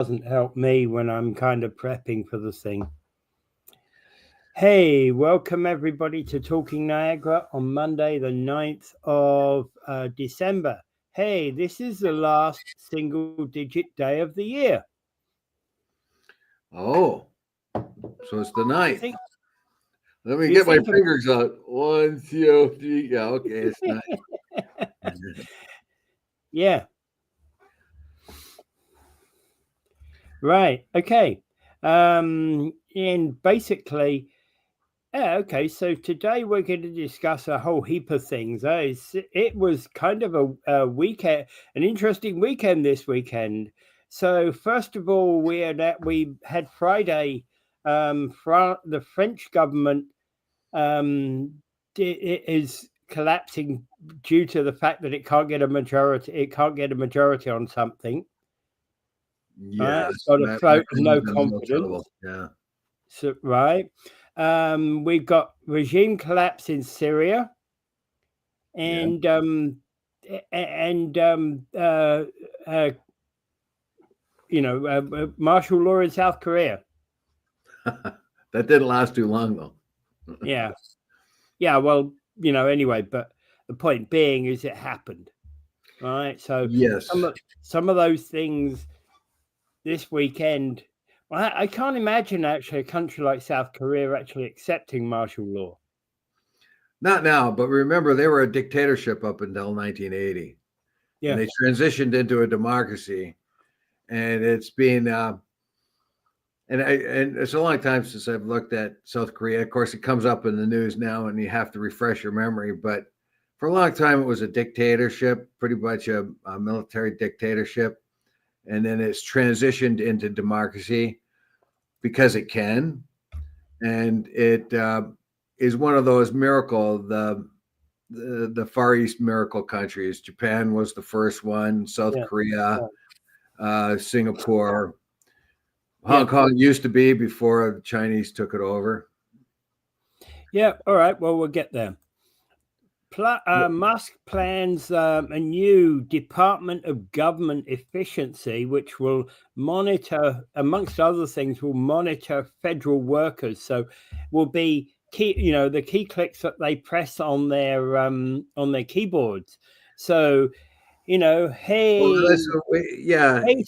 doesn't help me when I'm kind of prepping for the thing. Hey, welcome everybody to Talking Niagara on Monday, the 9th of December. Hey, this is the last single digit day of the year. Oh, so it's the ninth. Think, Let me get my fingers out. 1, 2, 3. Yeah, okay, it's nice. Yeah. Right. Okay. And basically, okay. So today we're going to discuss a whole heap of things. It was kind of a weekend, an interesting weekend this weekend. So first of all, we had Friday. The French government is collapsing due to the fact that it can't get a majority. It can't get a majority on something. Yeah, Right? It's got a vote of no confidence. Yeah. So, right. We've got regime collapse in Syria, and martial law in South Korea. That didn't last too long, though. Yeah. Well, anyway, but the point being is it happened, right? So yes, some of those things this weekend. Well, I can't imagine actually a country like South Korea actually accepting martial law. Not now, but remember they were a dictatorship up until 1980. Yeah. And they transitioned into a democracy, and it's been and it's a long time since I've looked at South Korea. Of course, it comes up in the news now, and you have to refresh your memory. But for a long time, it was a dictatorship, pretty much a military dictatorship, and then it's transitioned into democracy because it can, and it is one of those the Far East miracle countries. Japan was the first one, South Korea, Singapore. Hong Kong used to be before the Chinese took it over. Yeah, all right. Well, we'll get there. Musk plans a new Department of Government Efficiency, which will monitor, amongst other things, will monitor federal workers. So will be key, the key clicks that they press on their keyboards. So, hey, hey,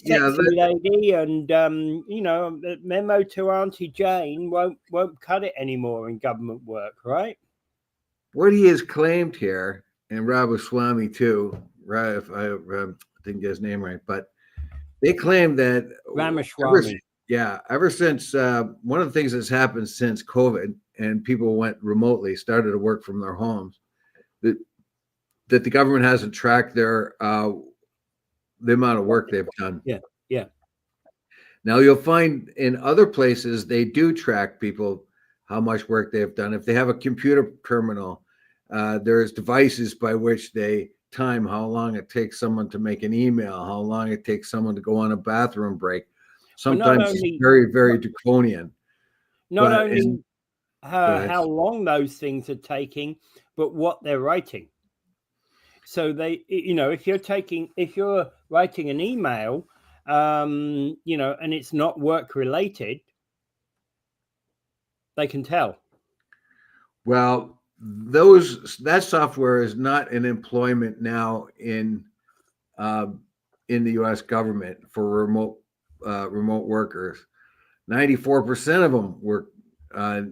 sexy lady, and memo to Auntie Jane won't cut it anymore in government work, right? What he has claimed here, and Ramaswamy too, right? If I didn't get his name right, but they claim that Ramaswamy. Ever since one of the things that's happened since COVID and people went remotely, started to work from their homes, that the government hasn't tracked their the amount of work they've done. Yeah. Now you'll find in other places they do track people how much work they've done. If they have a computer terminal, there's devices by which they time how long it takes someone to make an email, how long it takes someone to go on a bathroom break. Sometimes it's very, very draconian. Not only how long those things are taking, but what they're writing. So they, if you're writing an email, and it's not work related, they can tell. Well, that software is not in employment now in the U.S. government for remote workers. 94% of them work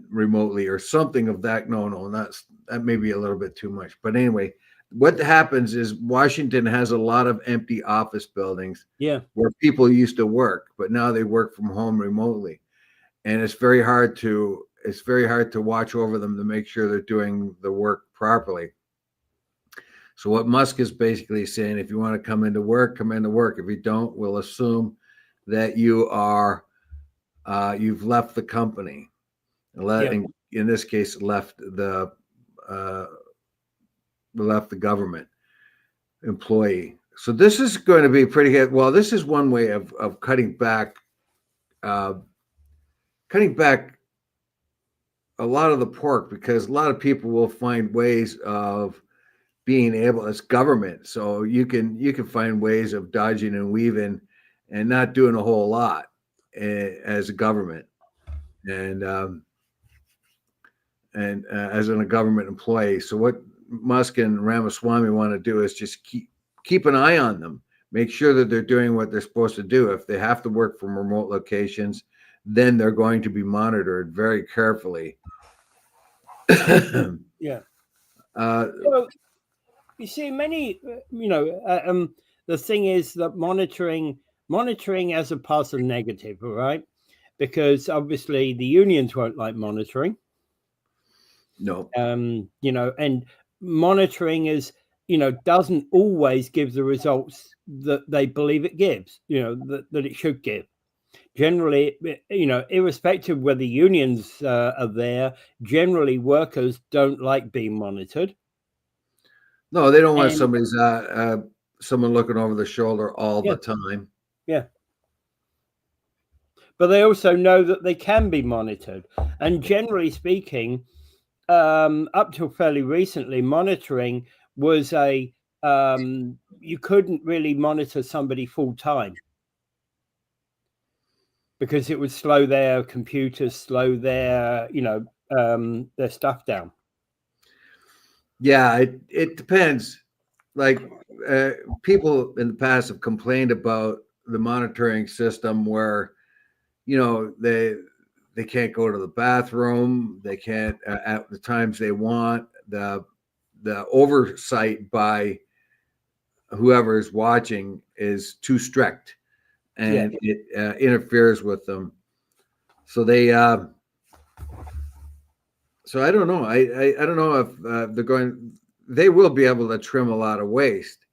remotely or something of that. No, that may be a little bit too much. But anyway, what happens is Washington has a lot of empty office buildings where people used to work, but now they work from home remotely. And it's very hard to watch over them to make sure they're doing the work properly. So what Musk is basically saying, if you want to come into work, come into work. If you don't, we'll assume that you are you've left the company. In this case, left the government employee. So this is going to be pretty good. Well, this is one way of cutting back a lot of the pork, because a lot of people will find ways of being able, as government, so you can find ways of dodging and weaving and not doing a whole lot as a government, and as a government employee. So what Musk and Ramaswamy want to do is just keep an eye on them, make sure that they're doing what they're supposed to do. If they have to work from remote locations, then they're going to be monitored very carefully. Yeah. Well, you see, many, the thing is that monitoring as a positive negative, all right? Because obviously the unions won't like monitoring. No. And monitoring is, doesn't always give the results that they believe it gives, that it should give. Generally, irrespective of whether unions are there, generally workers don't like being monitored. No, they don't want someone looking over their shoulder all the time. Yeah. But they also know that they can be monitored. And generally speaking, up till fairly recently, monitoring was you couldn't really monitor somebody full time because it would slow their computers, slow their stuff down. Yeah, it depends. Like people in the past have complained about the monitoring system where, they can't go to the bathroom, they can't at the times they want. The oversight by whoever is watching is too strict, and it interferes with them. So they so I don't know. I don't know if they will be able to trim a lot of waste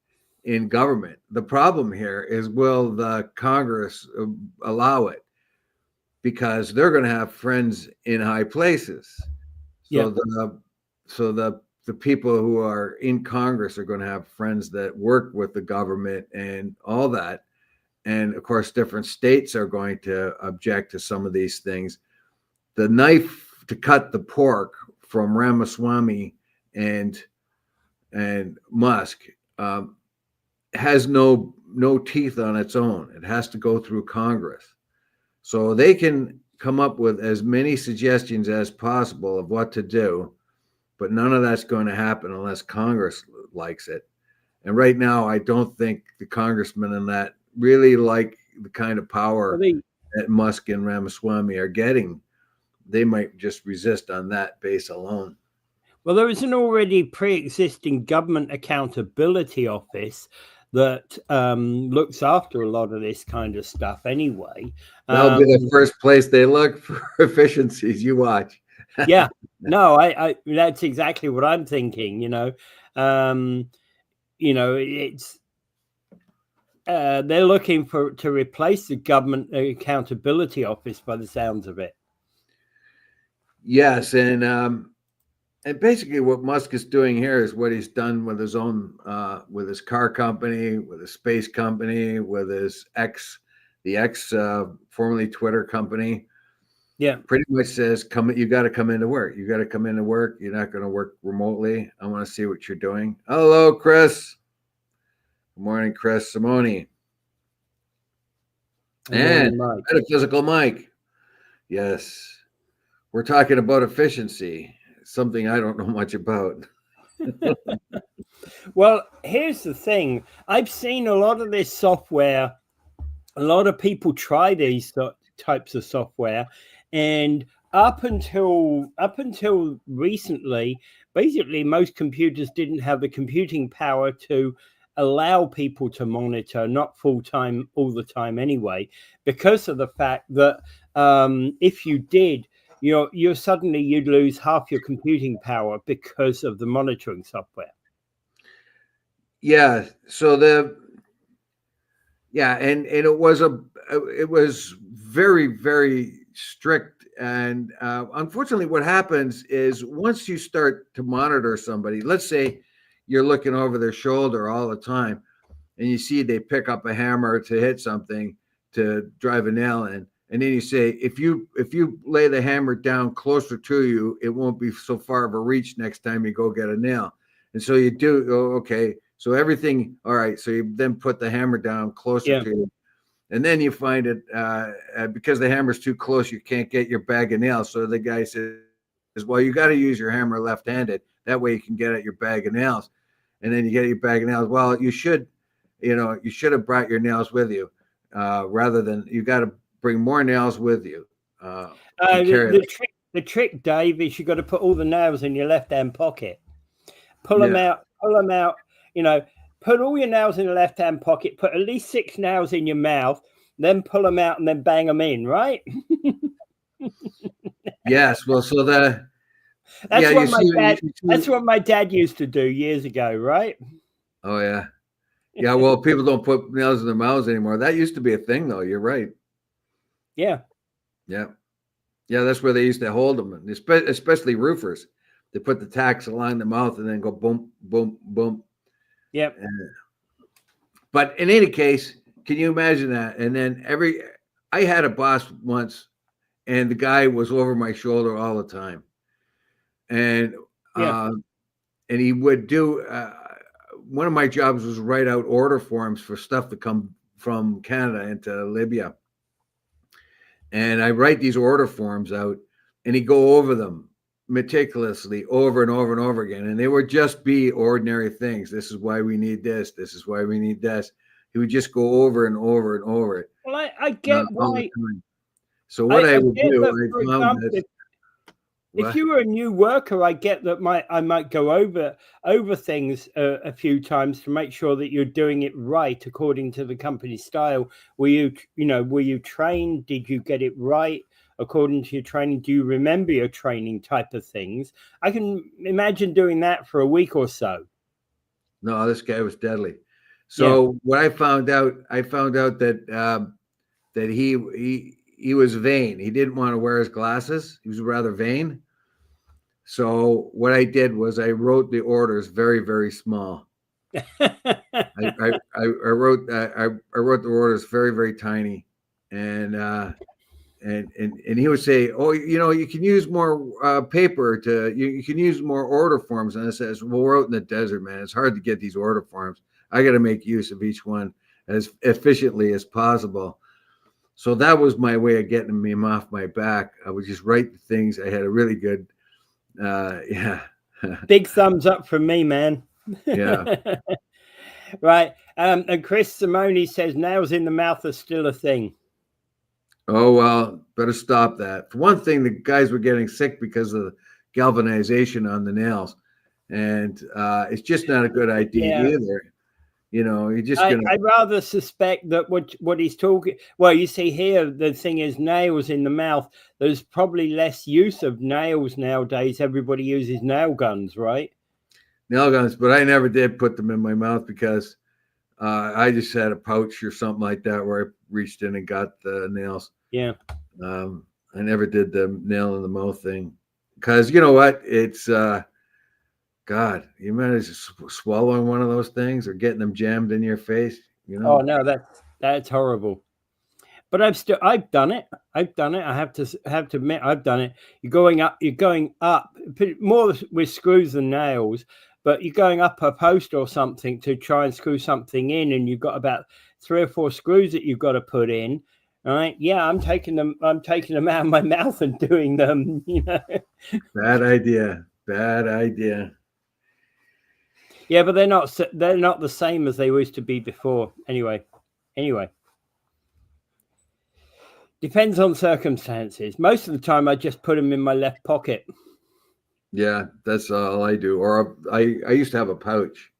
in government. The problem here is, will the Congress allow it? Because they're going to have friends in high places. So the people who are in Congress are going to have friends that work with the government and all that. And of course, different states are going to object to some of these things. The knife to cut the pork from Ramaswamy and Musk has no teeth on its own. It has to go through Congress. So they can come up with as many suggestions as possible of what to do, but none of that's going to happen unless Congress likes it. And right now, I don't think the congressmen in that really like the kind of power that Musk and Ramaswamy are getting. They might just resist on that base alone. Well, there is an already pre-existing government accountability office that looks after a lot of this kind of stuff anyway. That'll be the first place they look for efficiencies. You watch. Yeah, no, I that's exactly what I'm thinking. It's they're looking to replace the government accountability office by the sounds of it. Yes, and basically what Musk is doing here is what he's done with his own, with his car company, with his space company, with his formerly Twitter company. Yeah, pretty much says, you got to come into work. You got to come into work. You're not going to work remotely. I want to see what you're doing. Hello, Chris. Good morning, Chris Simone. And Metaphysical Mike. Yes. We're talking about efficiency, something I don't know much about. Well, here's the thing. I've seen a lot of this software. A lot of people try these types of software, and up until recently, basically most computers didn't have the computing power to allow people to monitor, not full time all the time anyway, because of the fact that if you did, you'd lose half your computing power because of the monitoring software. Yeah. So and it was very, very strict. And unfortunately, what happens is once you start to monitor somebody, let's say you're looking over their shoulder all the time, and you see they pick up a hammer to hit something to drive a nail in, and then you say, if you lay the hammer down closer to you, it won't be so far of a reach next time you go get a nail. And so you do, okay. So everything, all right. So you then put the hammer down closer to you. And then you find it because the hammer's too close, you can't get your bag of nails. So the guy says, well, you got to use your hammer left-handed. That way you can get at your bag of nails. And then you get your bag of nails. Well, you should have brought your nails with you rather than you got to bring more nails with you. The trick, Dave, is you got to put all the nails in your left-hand pocket. Pull them out. Put all your nails in the left-hand pocket. Put at least 6 nails in your mouth. Then pull them out and then bang them in. Right? Yes. Well, so that's what my dad used to do years ago. Right? Oh yeah. Yeah. Well, people don't put nails in their mouths anymore. That used to be a thing, though. You're right. Yeah. Yeah. Yeah. That's where they used to hold them, especially roofers. They put the tacks along the mouth and then go boom, boom, boom. Yep. But in any case, can you imagine that? And then I had a boss once, and the guy was over my shoulder all the time, and he would do. One of my jobs was write out order forms for stuff to come from Canada into Libya, and I write these order forms out, and he'd go over them meticulously over and over and over again, and they would just be ordinary things. This is why we need this. This is why we need this. He would just go over and over and over it. Well, I get why. So what I would do, for example, if you were a new worker, I get that I might go over things a few times to make sure that you're doing it right according to the company style. Were you trained? Did you get it right according to your training? Do you remember your training type of things? I can imagine doing that for a week or so. No, this guy was deadly. So what I found out that he was vain. He didn't want to wear his glasses. He was rather vain. So what I did was I wrote the orders very, very small. I wrote the orders very, very tiny, and he would say, oh, you can use more paper you can use more order forms. And I says, well, we're out in the desert, man. It's hard to get these order forms. I got to make use of each one as efficiently as possible. So that was my way of getting him off my back. I would just write the things. I had a really good, big thumbs up from me, man. Yeah. Right. And Chris Simone says nails in the mouth are still a thing. Oh, well, better stop that. For one thing, the guys were getting sick because of the galvanization on the nails. And it's just not a good idea either. You're just going to... I'd rather suspect that what he's talking... Well, you see here, the thing is nails in the mouth. There's probably less use of nails nowadays. Everybody uses nail guns, right? Nail guns, but I never did put them in my mouth because I just had a pouch or something like that where I reached in and got the nails. Yeah. I never did the nail in the mouth thing because you know what? It's... God, you manage swallowing one of those things or getting them jammed in your face, Oh no, that's horrible. But I've done it. I have to admit, I've done it. You're going up more with screws than nails, but you're going up a post or something to try and screw something in, and you've got about 3 or 4 screws that you've got to put in. All right. Yeah, I'm taking them out of my mouth and doing them, Bad idea. Yeah, but they're not the same as they used to be before. Anyway. Depends on circumstances. Most of the time I just put them in my left pocket. Yeah, that's all I do. Or I used to have a pouch.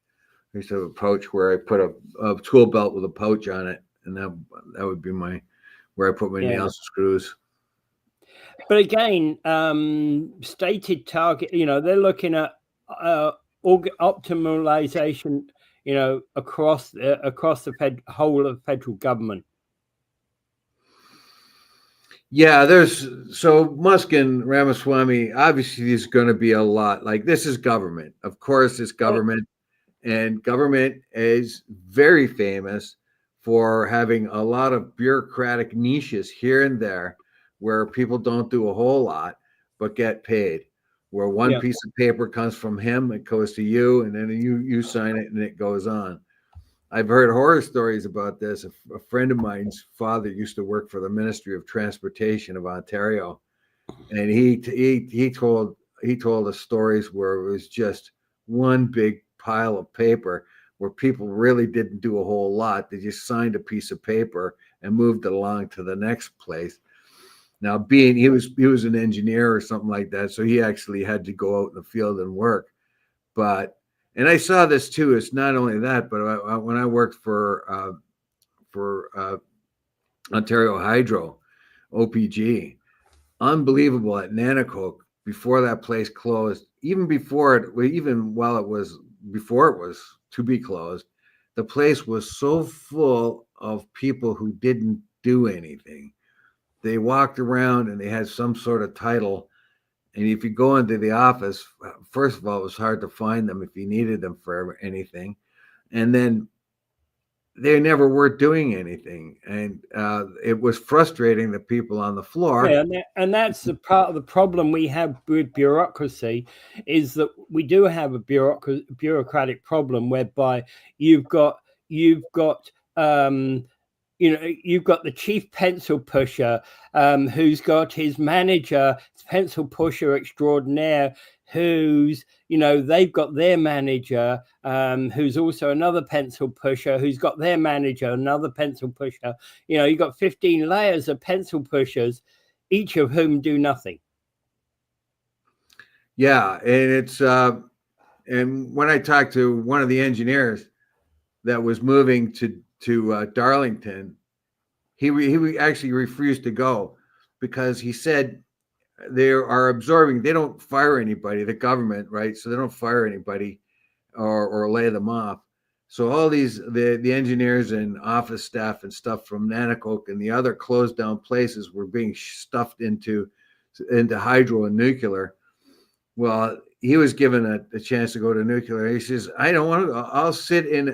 I used to have a pouch where I put a tool belt with a pouch on it, and that would be where I put my nails and screws. But again, stated target, they're looking at optimization, across the whole of federal government. Yeah, so Musk and Ramaswamy, obviously there's going to be a lot. Like, this is government. Of course, it's government. And government is very famous for having a lot of bureaucratic niches here and there where people don't do a whole lot but get paid. Where one piece of paper comes from him, it goes to you, and then you sign it and it goes on. I've heard horror stories about this. A friend of mine's father used to work for the Ministry of Transportation of Ontario, and he told us stories where it was just one big pile of paper where people really didn't do a whole lot. They just signed a piece of paper and moved it along to the next place. Now, being he was an engineer or something like that, so he actually had to go out in the field and work. But and I saw this too. It's not only that, but when I worked for Ontario Hydro, OPG, unbelievable at Nanacoke before that place closed. Even before it, even while it was before it was to be closed, the place was so full of people who didn't do anything. They walked around and they had some sort of title. And if you go into the office, first of all, it was hard to find them if you needed them for anything. And then they never were doing anything. And it was frustrating the people on the floor. Yeah, and that's the part of the problem we have with bureaucracy, is that we do have a bureaucratic problem whereby you've got you've got the chief pencil pusher, who's got his manager, pencil pusher extraordinaire, who's, they've got their manager, who's also another pencil pusher, who's got their manager, another pencil pusher. You've got 15 layers of pencil pushers, each of whom do nothing. Yeah, and it's and when I talked to one of the engineers that was moving to Darlington, he actually refused to go because he said they are absorbing. They don't fire anybody, the government, right? So they don't fire anybody or lay them off. So all the engineers and office staff and stuff from Nanacoke and the other closed down places were being stuffed into hydro and nuclear. Well, he was given a chance to go to nuclear. He says, "I don't want to. I'll sit in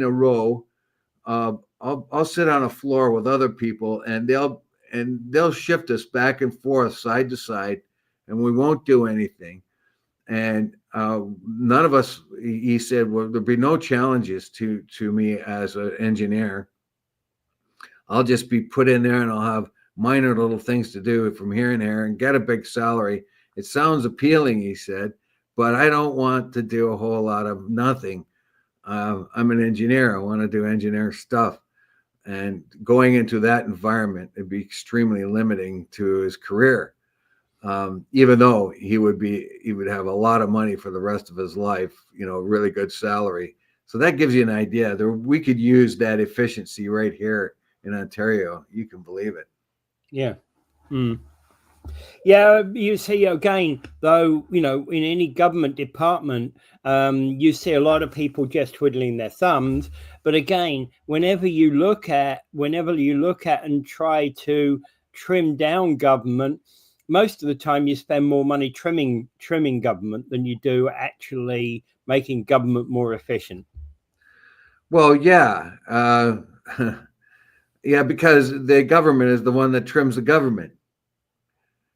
a row. I'll sit on a floor with other people, and they'll shift us back and forth, side to side, and we won't do anything. And none of us," he said, "will there'll be no challenges to me as an engineer. I'll just be put in there, and I'll have minor little things to do from here and there, and get a big salary. It sounds appealing," he said, "but I don't want to do a whole lot of nothing. I'm an engineer. I want to do engineer stuff." And going into that environment, it'd be extremely limiting to his career. Even though he would have a lot of money for the rest of his life, really good salary. So that gives you an idea. We could use that efficiency right here in Ontario. You can believe it. Yeah. Yeah, you see, again, though, in any government department, you see a lot of people just twiddling their thumbs. But again, whenever you look at and try to trim down government, most of the time you spend more money trimming government than you do actually making government more efficient. Well, yeah. Yeah, because the government is the one that trims the government.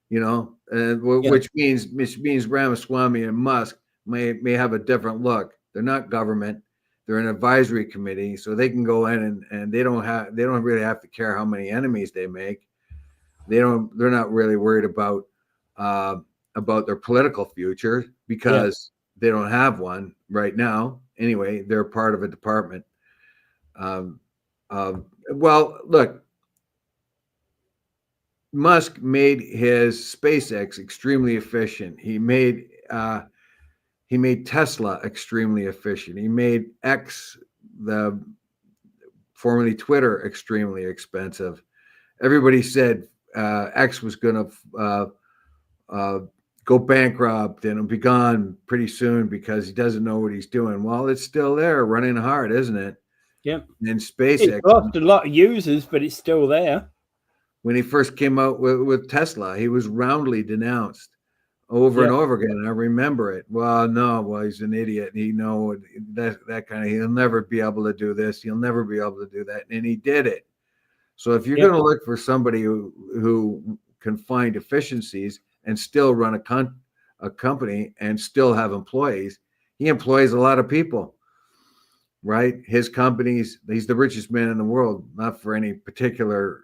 Which means Ramaswamy and Musk may have a different look. They're not government; they're an advisory committee, so they can go in and they don't really have to care how many enemies they make. They're not really worried about their political future because they don't have one right now. Anyway, they're part of a department. Well, look. Musk made his SpaceX extremely efficient. He made Tesla extremely efficient. He made X, the formerly Twitter, extremely expensive. Everybody said X was going to go bankrupt and be gone pretty soon because he doesn't know what he's doing. Well, it's still there, running hard, isn't it? Yep. And SpaceX, it's lost a lot of users, but it's still there. When he first came out with Tesla, he was roundly denounced over and over again. I remember it. Well, he's an idiot. That kind of, he'll never be able to do this. He'll never be able to do that. And he did it. So if you're going to look for somebody who can find efficiencies and still run a company and still have employees, he employs a lot of people. right? His companies, he's the richest man in the world, not for any particular,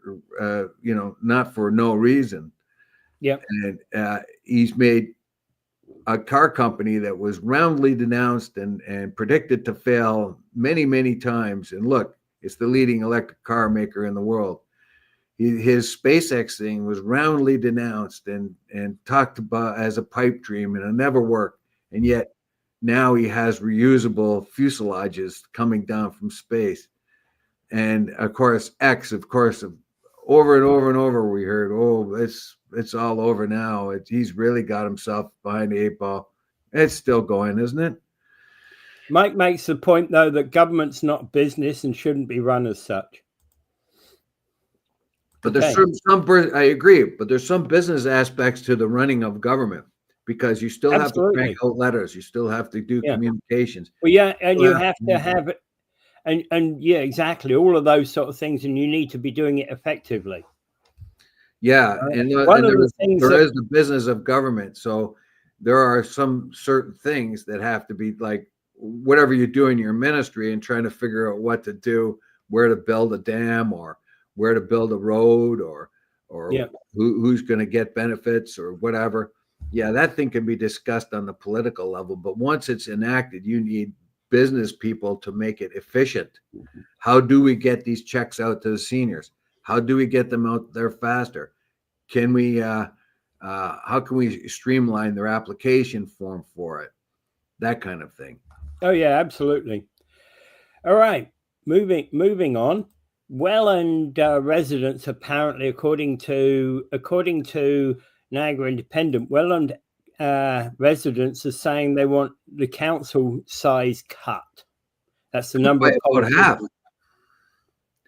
not for no reason. Yeah. And he's made a car company that was roundly denounced and predicted to fail many, many times. And look, it's the leading electric car maker in the world. His SpaceX thing was roundly denounced and talked about as a pipe dream, and it never worked. And yet now he has reusable fuselages coming down from space. And of course, over and over and over, we heard, oh, it's all over now. He's really got himself behind the eight ball. It's still going, isn't it? Mike makes the point, though, that government's not business and shouldn't be run as such. But there's I agree, but there's some business aspects to the running of government, because you still have to crank out letters. You still have to do communications. Well, yeah, and you have to have it. And yeah, exactly. All of those sort of things, and you need to be doing it effectively. Yeah, and there is the business of government. So there are some certain things that have to be, like whatever you do in your ministry and trying to figure out what to do, where to build a dam or where to build a road or who's going to get benefits or whatever. Yeah, that thing can be discussed on the political level. But once it's enacted, you need business people to make it efficient. How do we get these checks out to the seniors? How do we get them out there faster? Can we how can we streamline their application form for it? That kind of thing. Oh yeah, absolutely. All right, moving on. Welland residents apparently, according to Niagara Independent, Welland residents are saying they want the council size cut. That's the number of about half.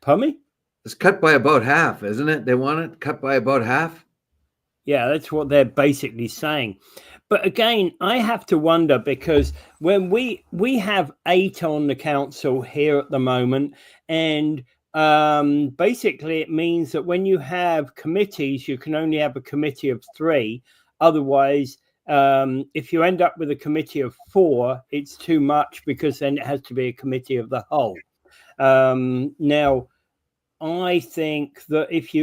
Pardon me? It's cut by about half, isn't it? They want it cut by about half. Yeah, that's what they're basically saying. But again, I have to wonder, because when we have 8 on the council here at the moment, and basically it means that when you have committees, you can only have a committee of 3. Otherwise, if you end up with a committee of 4, it's too much, because then it has to be a committee of the whole. Now, I think that if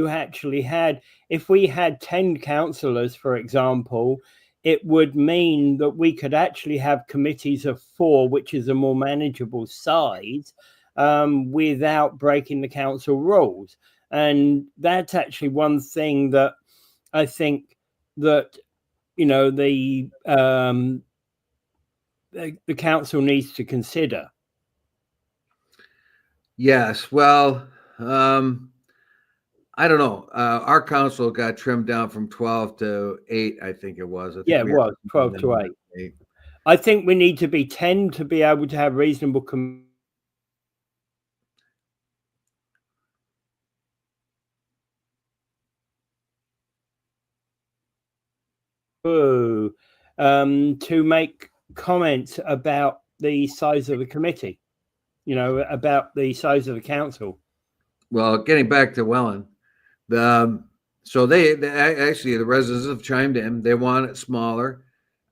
we had 10 councillors, for example, it would mean that we could actually have committees of 4, which is a more manageable size, without breaking the council rules. And that's actually one thing that I think that, the council needs to consider. Yes, well, I don't know. Our council got trimmed down from 12 to 8, I think it was. It was 12 to 8. I think we need to be 10 to be able to have reasonable to make comments about the size of the committee, about the size of the council. Well, getting back to Welland, so they actually, the residents have chimed in. They want it smaller.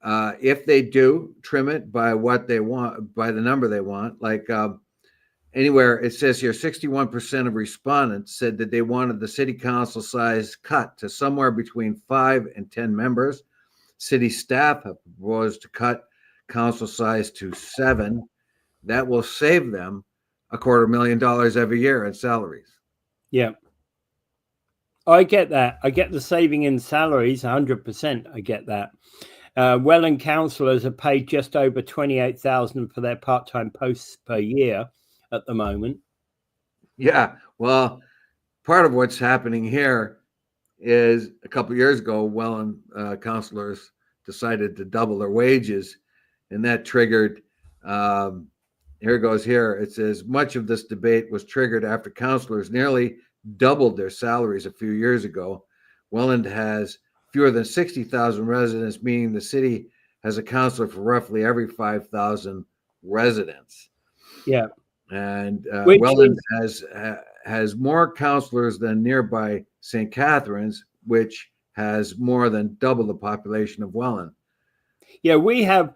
If they do, trim it by what they want, by the number they want. Like anywhere, it says here 61% of respondents said that they wanted the city council size cut to somewhere between 5 and 10 members. City staff have proposed to cut council size to 7. That will save them $250,000 every year in salaries. Yeah. I get that. I get the saving in salaries, 100%. I get that. Welland councillors are paid just over $28,000 for their part-time posts per year at the moment. Yeah. Well, part of what's happening here is a couple of years ago, Welland councillors decided to double their wages, and that triggered here it goes here. It says much of this debate was triggered after councillors nearly doubled their salaries a few years ago. Welland has fewer than 60,000 residents, meaning the city has a councillor for roughly every 5,000 residents. Yeah. And Welland has more councillors than nearby St. Catharines, which has more than double the population of Welland. Yeah, we have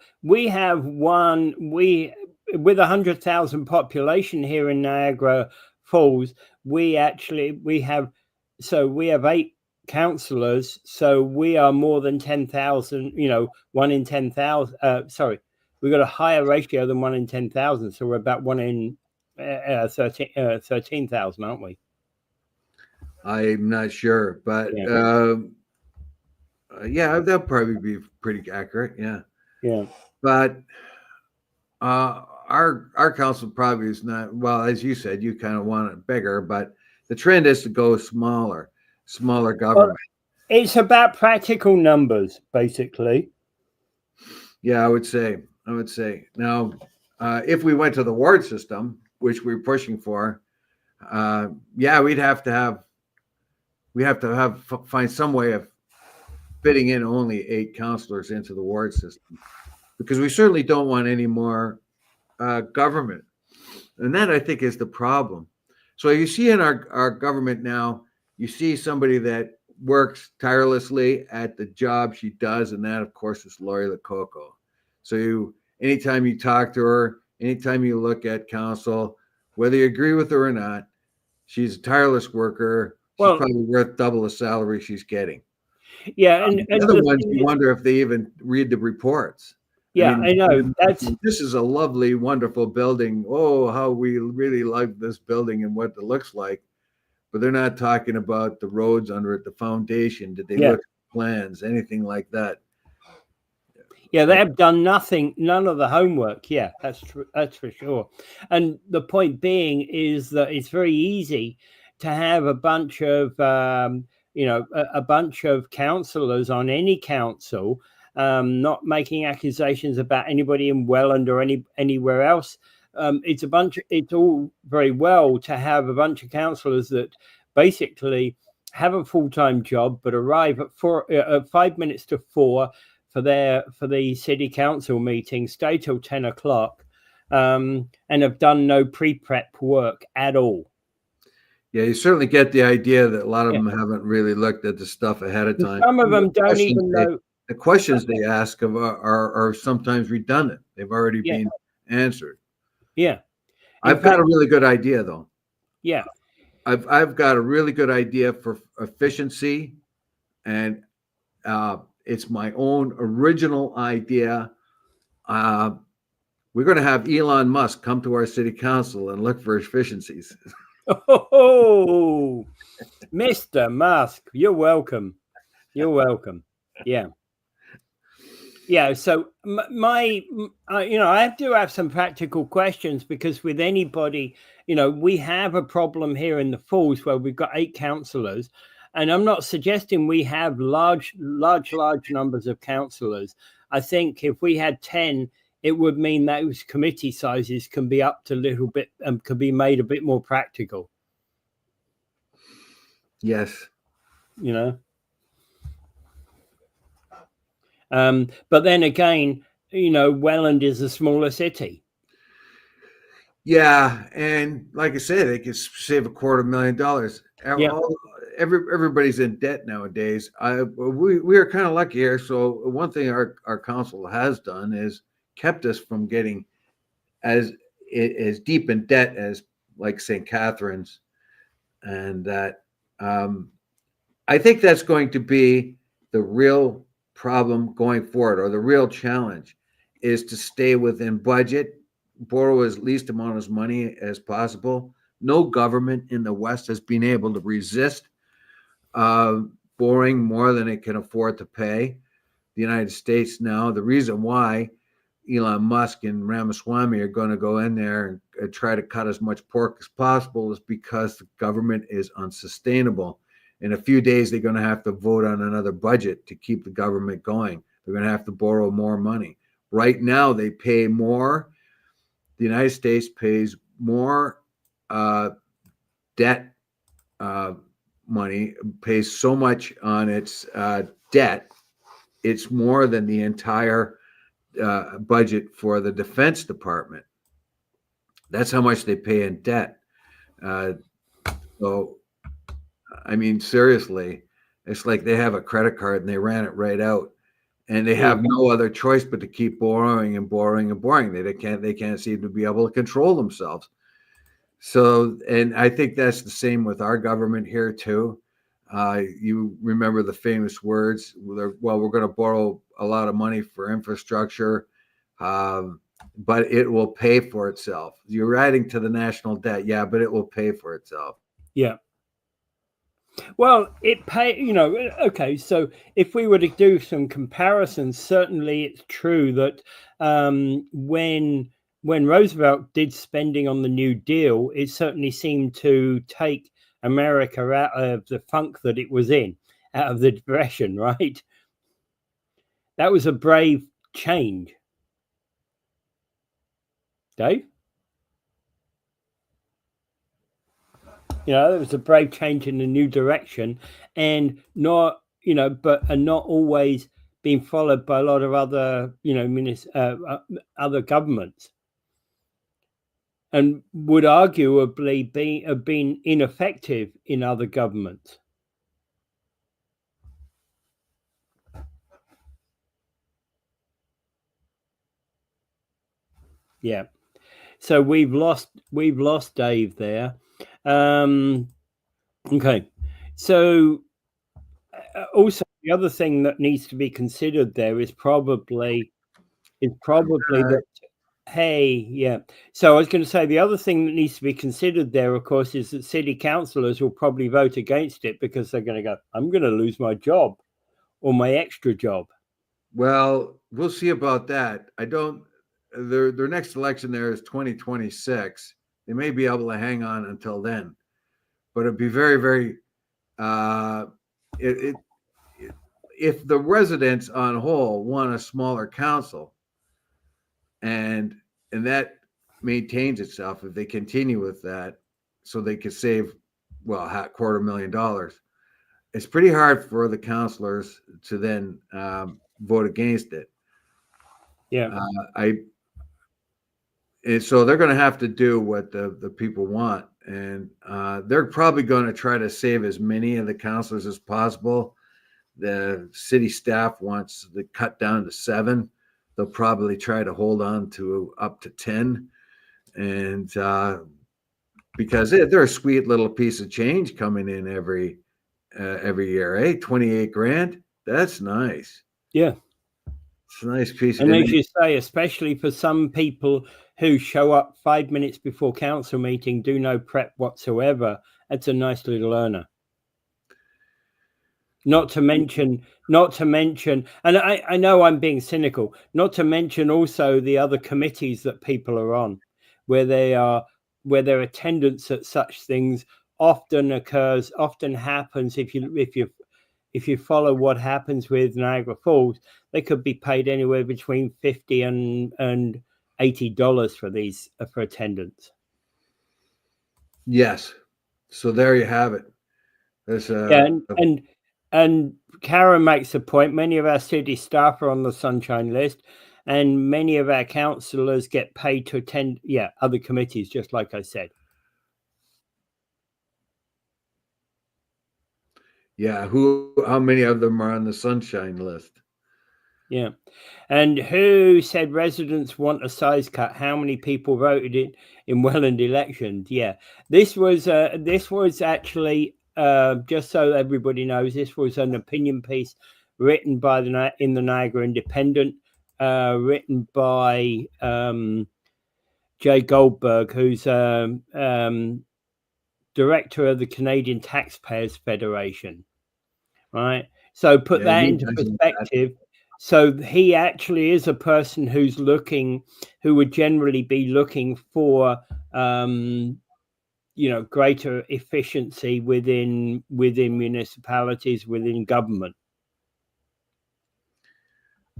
with 100,000 population here in Niagara Falls, we have 8 councillors, so we are more than 10,000. 1 in 10,000. Sorry, we've got a higher ratio than 1 in 10,000, so we're about 1 in 13,000, aren't we? I'm not sure, but yeah, that'll probably be pretty accurate. Yeah. But our council probably is not, well, as you said, you kind of want it bigger, but the trend is to go smaller government. Well, it's about practical numbers, basically. Yeah, I would say. Now, if we went to the ward system, which we're pushing for, yeah, we'd have to find some way of fitting in only 8 councillors into the ward system, because we certainly don't want any more government. And that, I think, is the problem. So you see in our government now, you see somebody that works tirelessly at the job she does, and that, of course, is Lori Lococo. So anytime you talk to her, anytime you look at council, whether you agree with her or not, she's a tireless worker. She's probably worth double the salary she's getting. Yeah, and the other ones, you wonder if they even read the reports. Yeah, I know. This is a lovely, wonderful building. Oh, how we really like this building and what it looks like. But they're not talking about the roads under it, the foundation. Did they look at plans, anything like that? Yeah, they have done nothing, none of the homework. Yeah, that's true. That's for sure. And the point being is that it's very easy to have a bunch of, a bunch of councillors on any council, not making accusations about anybody in Welland or anywhere else. It's all very well to have a bunch of councillors that basically have a full-time job, but arrive at 5 minutes to 4 for the city council meeting, stay till 10 o'clock, and have done no pre-prep work at all. Yeah, you certainly get the idea that a lot of them haven't really looked at the stuff ahead of time. Some of them don't even know. The questions they ask are sometimes redundant. They've already been answered. Yeah. I've got a really good idea, though. Yeah. I've got a really good idea for efficiency, and it's my own original idea. We're going to have Elon Musk come to our city council and look for efficiencies. Oh, Mr. Musk, you're welcome. You're welcome. Yeah. Yeah. So I do have some practical questions, because with anybody, we have a problem here in the Falls where we've got 8 councillors. And I'm not suggesting we have large numbers of councillors. I think if we had 10, it would mean those committee sizes can be upped a little bit and can be made a bit more practical. Yes. But then again, Welland is a smaller city. Yeah, and like I said, they could save $250,000. Yeah. Everybody's in debt nowadays. We are kind of lucky here. So one thing our council has done is kept us from getting as deep in debt as like St. Catharines, and that I think that's going to be the real problem going forward, or the real challenge, is to stay within budget, borrow as least amount of money as possible. No government in the West has been able to resist borrowing more than it can afford to pay. The United States now, the reason why Elon Musk and Ramaswamy are going to go in there and try to cut as much pork as possible is because the government is unsustainable. In a few days, they're going to have to vote on another budget to keep the government going. They're going to have to borrow more money. Right now, they pay more. The United States pays more debt money, pays so much on its debt. It's more than the entire budget for the Defense Department. That's how much they pay in debt. So, I mean, seriously, it's like they have a credit card and they ran it right out. and they have no other choice but to keep borrowing and borrowing and borrowing. They can't seem to be able to control themselves. So, and I think that's the same with our government here too. You remember the famous words, well, we're going to borrow a lot of money for infrastructure, but it will pay for itself. You're adding to the national debt, yeah, but it will pay for itself. Yeah. Well, okay, so if we were to do some comparisons, certainly it's true that when Roosevelt did spending on the New Deal, it certainly seemed to take America out of the funk that it was in, out of the depression, right? That was a brave change. Dave? There was a brave change in a new direction, and not, but not always being followed by a lot of other, other governments, and would arguably have been ineffective in other governments. Yeah. So we've lost Dave there. Okay. So also the other thing that needs to be considered there is probably that, hey, yeah. So I was going to say the other thing that needs to be considered there, of course, is that city councillors will probably vote against it because they're going to go, I'm going to lose my job or my extra job. Well, we'll see about that. Their next election there is 2026. They may be able to hang on until then, but it'd be very, very, if the residents on whole want a smaller council and that maintains itself, if they continue with that, so they could save, well, $250,000, it's pretty hard for the councilors to then vote against it. Yeah. And so they're going to have to do what the people want. And they're probably going to try to save as many of the councilors as possible. The city staff wants to cut down to 7. They'll probably try to hold on to up to 10. And because they're a sweet little piece of change coming in every year, eh? $28,000. That's nice. Yeah. It's a nice piece. And as you say, especially for some people who show up 5 minutes before council meeting, do no prep whatsoever, that's a nice little earner. Not to mention, and I know I'm being cynical, not to mention also the other committees that people are on, where their attendance at such things often happens. If you follow what happens with Niagara Falls, they could be paid anywhere between $50 and $80 for attendance. Yes. So there you have it. And Karen makes a point. Many of our city staff are on the Sunshine List, and many of our councillors get paid to attend other committees, just like I said. Yeah, how many of them are on the Sunshine List? Yeah. And who said residents want a size cut? How many people voted in Welland elections? Yeah. This was actually, just so everybody knows, this was an opinion piece written by in the Niagara Independent, written by Jay Goldberg, who's director of the Canadian Taxpayers Federation. Right. So put that into perspective. So he actually is a person who would generally be looking for, greater efficiency within municipalities, within government.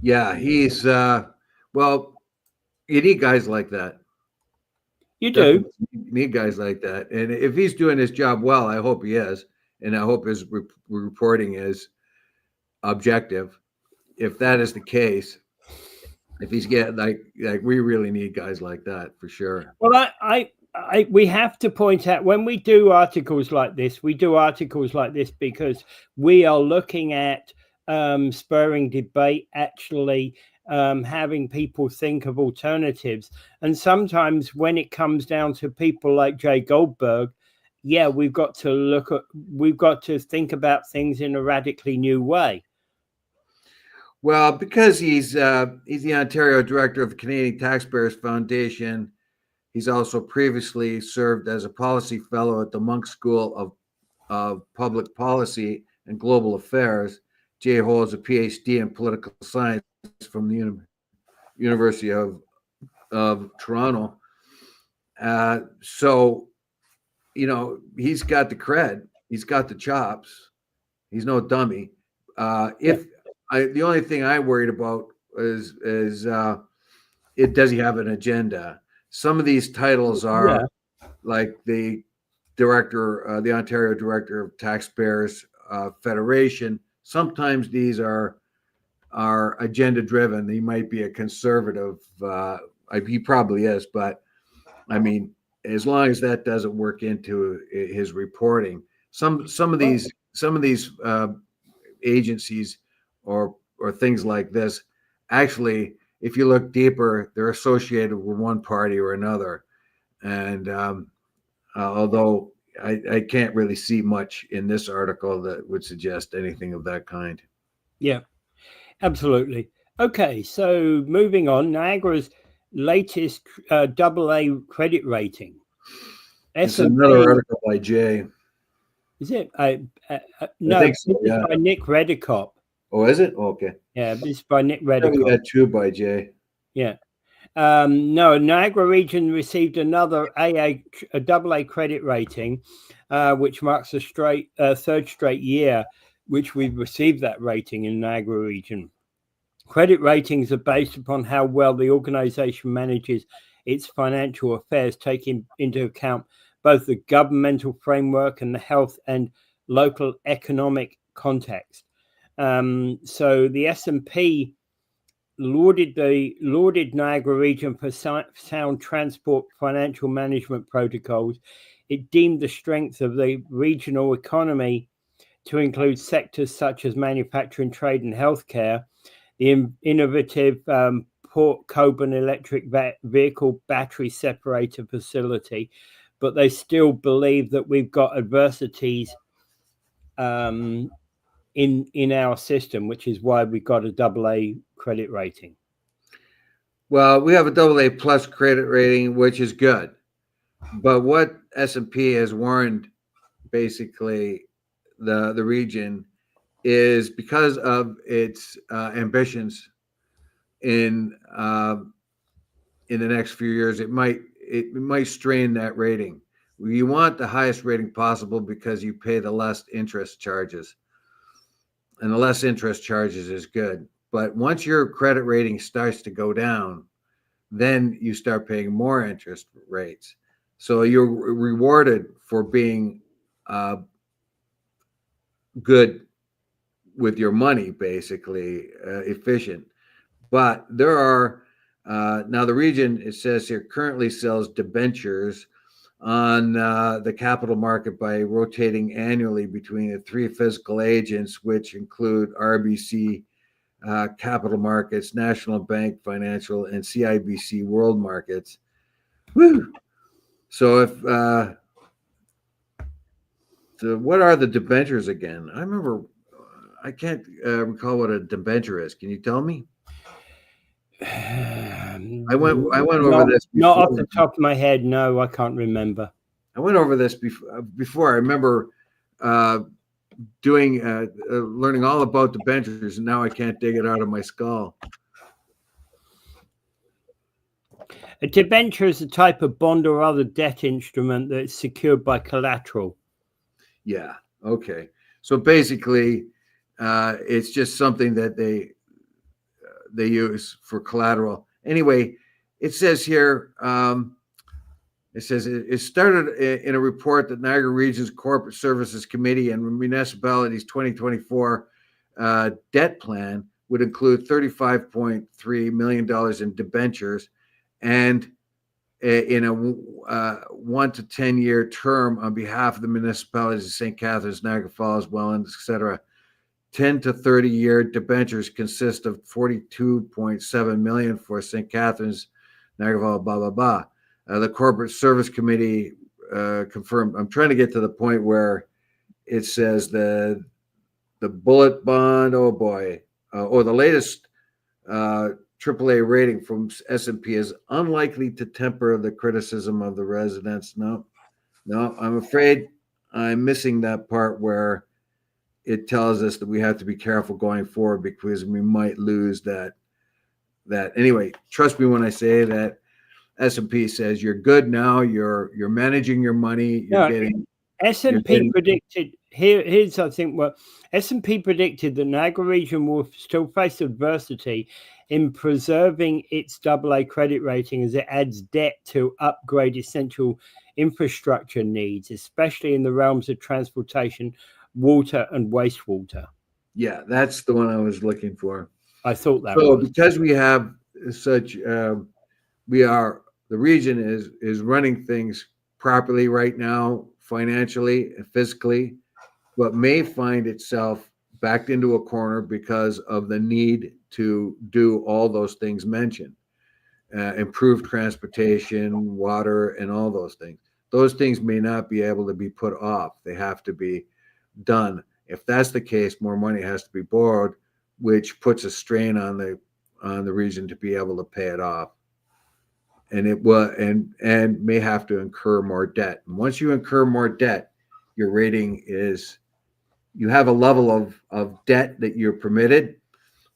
Yeah, he's well, you need guys like that. You do. You need guys like that, and if he's doing his job well, I hope he is, and I hope his reporting is objective. If that is the case, if he's getting like we really need guys like that for sure. Well, we have to point out when we do articles like this, because we are looking at spurring debate, actually having people think of alternatives. And sometimes when it comes down to people like Jay Goldberg, yeah, we've got to think about things in a radically new way. Well, because he's the Ontario director of the Canadian Taxpayers Foundation. He's also previously served as a policy fellow at the Munk School of Public Policy and Global Affairs. Jay holds a PhD in political science from the University of Toronto. So, he's got the cred, he's got the chops. He's no dummy. The only thing I'm worried about is does he have an agenda? Some of these titles are like the director, the Ontario Director of Taxpayers Federation. Sometimes these are agenda driven. He might be a conservative. He probably is, but I mean, as long as that doesn't work into his reporting, some of these agencies or things like this, actually, if you look deeper, they're associated with one party or another. And although I can't really see much in this article that would suggest anything of that kind. Yeah, absolutely. Okay, so moving on, Niagara's latest AA credit rating. It's another article by Jay. Is it? No, I think so, it's by Nick Redekop. Oh, is it? Oh, okay. Yeah, it's by Nick Redekop. We had two by Jay. Yeah. No, Niagara Region received another AA credit rating, which marks a third straight year which we've received that rating in Niagara Region. Credit ratings are based upon how well the organization manages its financial affairs, taking into account both the governmental framework and the health and local economic context. So the S&P lauded Niagara Region for sound transport financial management protocols. It deemed the strength of the regional economy to include sectors such as manufacturing, trade, and healthcare, the innovative Port Coburn electric vehicle battery separator facility, but they still believe that we've got adversities in our system, which is why we got a AA credit rating. Well, we have a AA plus credit rating, which is good. But what S&P has warned basically the region is because of its ambitions in the next few years, it might strain that rating. You want the highest rating possible because you pay the less interest charges, and the less interest charges is good. But once your credit rating starts to go down, then you start paying more interest rates. So you're rewarded for being good with your money, basically efficient. But there are now the region, it says here, currently sells debentures on the capital market by rotating annually between the three physical agents, which include RBC Capital Markets, National Bank Financial, and CIBC World Markets. Woo! So if what are the debentures again? I remember, I can't recall what a debenture is. Can you tell me? I went over this before. Not off the top of my head. No, I can't remember. I went over this before. I remember learning all about debentures, and now I can't dig it out of my skull. A debenture is a type of bond or other debt instrument that is secured by collateral. Yeah. Okay. So basically, it's just something that they use for collateral. Anyway, it says here, it says it started in a report that Niagara Region's Corporate Services Committee and Municipalities 2024 debt plan would include $35.3 million in debentures and in a 1 to 10 year term on behalf of the municipalities of St. Catharines, Niagara Falls, Welland, etc., 10 to 30-year debentures consist of 42.7 million for St. Catharines, Niagara, blah, blah, blah. The Corporate Service Committee confirmed. I'm trying to get to the point where it says the bullet bond, oh boy, or the latest AAA rating from S&P is unlikely to temper the criticism of the residents. No, I'm afraid I'm missing that part where it tells us that we have to be careful going forward because we might lose that. Anyway, trust me when I say that S&P says you're good now. You're managing your money. You're getting S&P predicted. Here's I think what S&P predicted the Niagara region will still face adversity in preserving its AA credit rating as it adds debt to upgrade essential infrastructure needs, especially in the realms of transportation, water, and wastewater. Yeah, that's the one I was looking for. I thought that. So because we have such, the region is running things properly right now, financially and physically, but may find itself backed into a corner because of the need to do all those things mentioned, improve transportation, water, and all those things. Those things may not be able to be put off. They have to be done. If that's the case, more money has to be borrowed, which puts a strain on the region to be able to pay it off. And it will, and may have to incur more debt. And once you incur more debt, your rating is, you have a level of debt that you're permitted.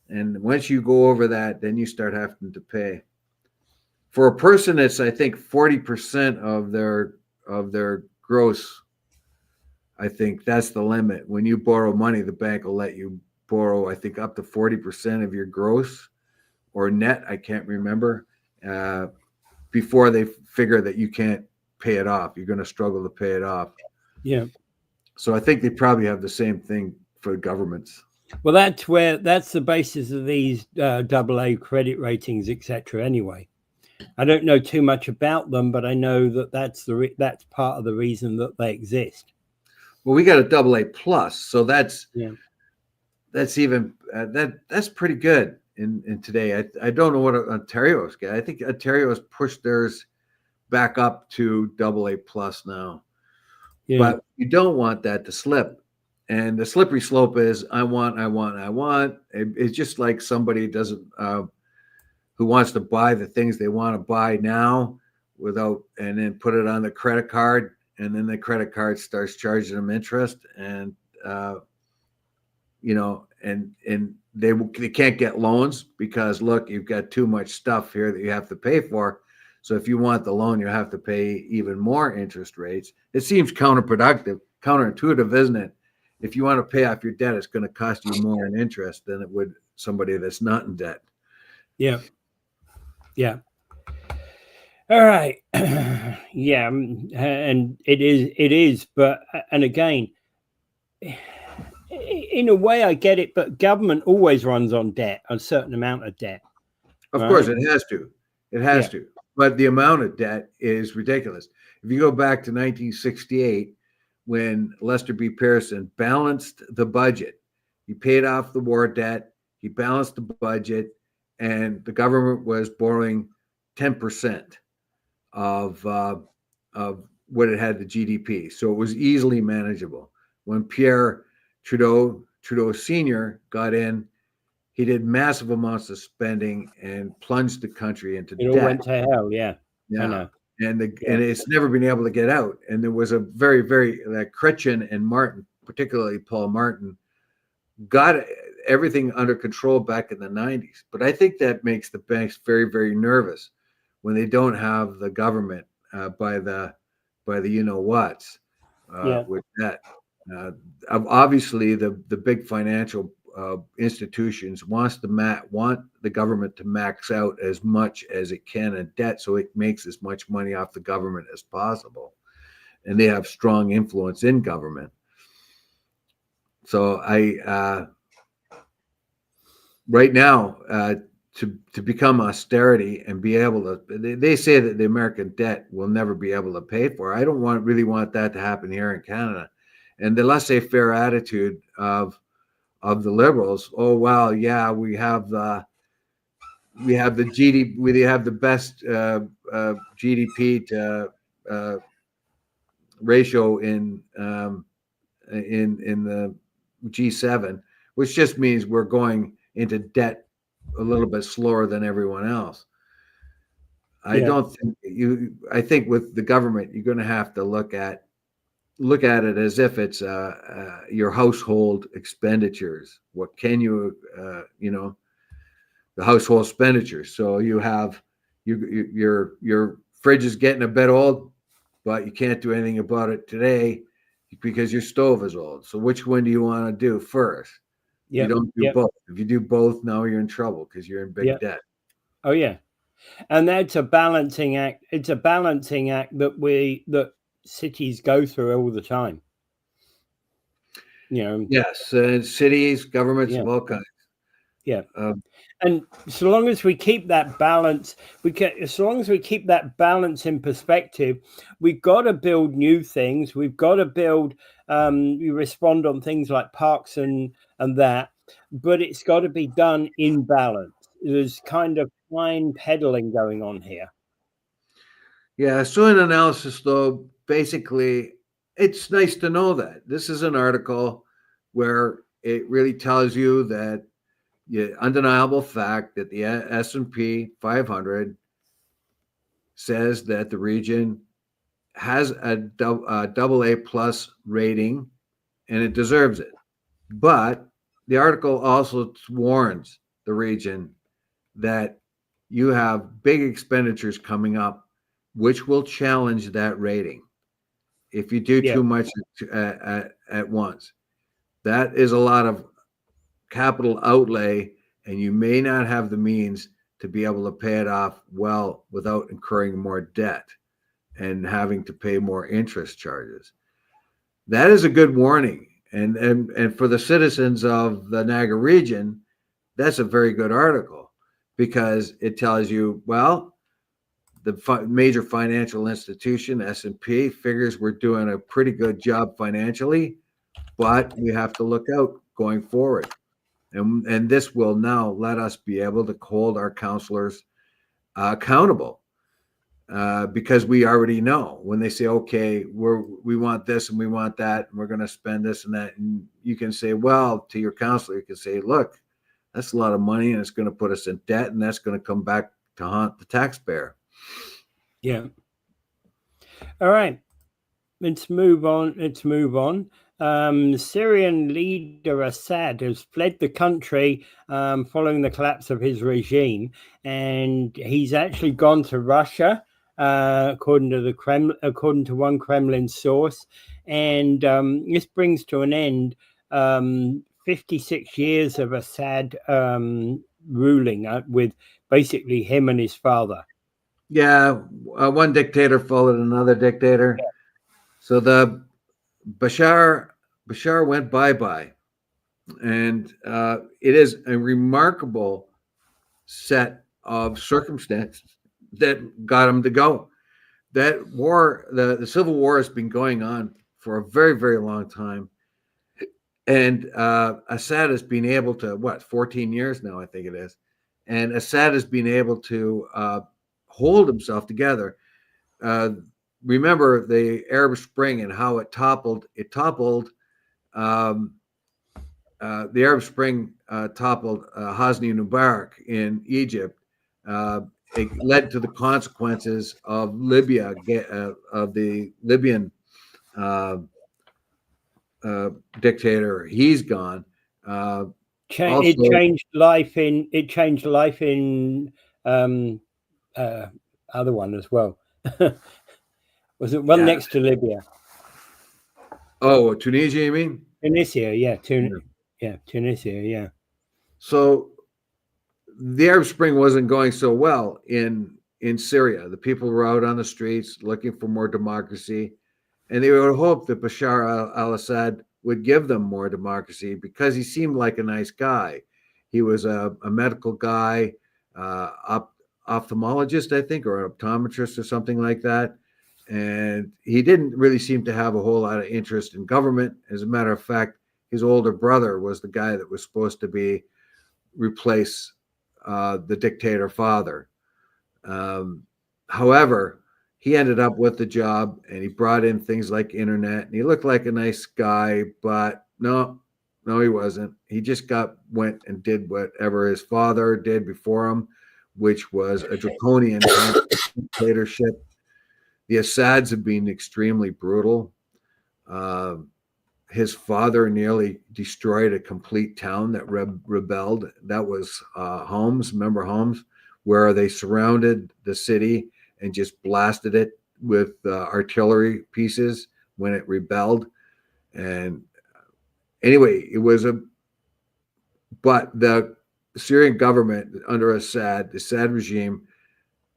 And once you go over that, then you start having to pay. For a person that's, I think, 40% of their gross, I think that's the limit. When you borrow money, the bank will let you borrow, I think, up to 40% of your gross or net. I can't remember. Before they figure that you can't pay it off, you're going to struggle to pay it off. Yeah. So I think they probably have the same thing for governments. Well, that's the basis of these AA credit ratings, etc. Anyway, I don't know too much about them, but I know that that's part of the reason that they exist. Well, we got a AA plus, so that's even that's pretty good in today. I don't know what Ontario's got. I think Ontario's pushed theirs back up to AA plus now. Yeah. But you don't want that to slip. And the slippery slope is I want. It's just like somebody doesn't who wants to buy the things they want to buy now and then put it on the credit card, and then the credit card starts charging them interest, and and they can't get loans because look, you've got too much stuff here that you have to pay for. So if you want the loan, you have to pay even more interest rates. It seems counterintuitive, isn't it? If you want to pay off your debt, it's going to cost you more in interest than it would somebody that's not in debt. Yeah. Yeah. All right. Yeah. And it is. But, and again, in a way, I get it, but government always runs on debt, a certain amount of debt. Of course, it has to. It has to. But the amount of debt is ridiculous. If you go back to 1968, when Lester B. Pearson balanced the budget, he paid off the war debt, he balanced the budget, and the government was borrowing 10% of what it had the GDP. So it was easily manageable. When Pierre Trudeau Sr. got in, he did massive amounts of spending and plunged the country into debt. It all went to hell, yeah. I know. And it's never been able to get out. And there was a very, very Chrétien and Martin, particularly Paul Martin, got everything under control back in the 90s. But I think that makes the banks very, very nervous when they don't have the government by the you-know-whats with that. Obviously, the big financial institutions want the government to max out as much as it can in debt, so it makes as much money off the government as possible, and they have strong influence in government. So right now, to become austerity and be able to, they say that the American debt will never be able to pay for. I don't really want that to happen here in Canada, and the laissez-faire attitude of of the liberals. Oh well, yeah, we have the GDP, we have the best GDP to ratio in the G7, which just means we're going into debt a little bit slower than everyone else. I don't think I think with the government, you're going to have to look at it as if it's your household expenditures. What can you, the household expenditures. So you have your fridge is getting a bit old, but you can't do anything about it today because your stove is old. So which one do you want to do first? You don't do both. If you do both, now you're in trouble because you're in big debt. Oh yeah. And that's a balancing act. It's a balancing act that cities go through all the time. Yes, cities, governments of all kinds. Yeah. And so long as we keep that balance, as long as we keep that balance in perspective, we've got to build new things. We've got to build, we respond on things like parks and that, but it's got to be done in balance. There's kind of fine pedaling going on here. Yeah. So in analysis, though, basically, it's nice to know that this is an article where it really tells you that undeniable fact that the S&P 500 says that the region has a double A plus rating, and it deserves it. But the article also warns the region that you have big expenditures coming up, which will challenge that rating if you do too much at once. That is a lot of capital outlay, and you may not have the means to be able to pay it off well without incurring more debt and having to pay more interest charges. That is a good warning. And for the citizens of the Niagara region, that's a very good article because it tells you, well, the major financial institution, S&P, figures we're doing a pretty good job financially, but we have to look out going forward. And this will now let us be able to hold our counselors accountable because we already know when they say, okay, we want this and we want that, and we're going to spend this and that. And you can say, well, to your counselor, you can say, look, that's a lot of money and it's going to put us in debt and that's going to come back to haunt the taxpayer. Yeah. All right. Let's move on. Syrian leader Assad has fled the country following the collapse of his regime, and he's actually gone to Russia, according to one Kremlin source. And this brings to an end 56 years of Assad ruling with basically him and his father. Yeah, one dictator followed another dictator. Yeah. So the Bashar went bye-bye. And it is a remarkable set of circumstances that got him to go. That war, the Civil War has been going on for a very, very long time. And Assad has been able to, 14 years now, I think it is. And Assad has been able to hold himself together. Remember the Arab Spring and how it toppled. The Arab Spring toppled Hosni Mubarak in Egypt. It led to the consequences of Libya, of the Libyan dictator. He's gone. It changed life in other one as well. Was it one next to Libya? Oh, Tunisia, you mean? Tunisia, yeah. Tunisia, yeah. So the Arab Spring wasn't going so well in Syria. The people were out on the streets looking for more democracy, and they would hope that Bashar al-Assad would give them more democracy because he seemed like a nice guy. He was a medical guy, ophthalmologist, I think, or an optometrist or something like that. And he didn't really seem to have a whole lot of interest in government. As a matter of fact, his older brother was the guy that was supposed to replace the dictator father. However, he ended up with the job, and he brought in things like internet, and he looked like a nice guy, but no, he wasn't. He just went and did whatever his father did before him, which was a draconian kind of dictatorship. The Assads have been extremely brutal. His father nearly destroyed a complete town that rebelled. That was Homs. Remember Homs, where they surrounded the city and just blasted it with artillery pieces when it rebelled. And anyway, but the Syrian government under the Assad regime,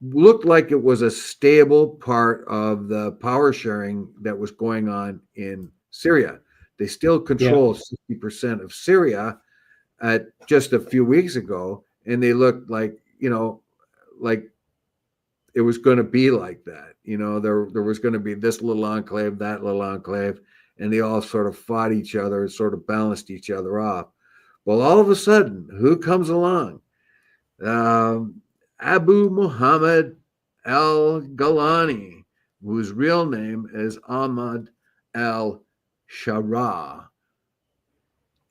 looked like it was a stable part of the power sharing that was going on in Syria. They still control 60% of Syria at just a few weeks ago, and they looked like, like it was going to be like that. There was going to be this little enclave, that little enclave, and they all sort of fought each other, sort of balanced each other off. Well, all of a sudden, who comes along? Abu Muhammad al-Ghalani, whose real name is Ahmad al-Shara.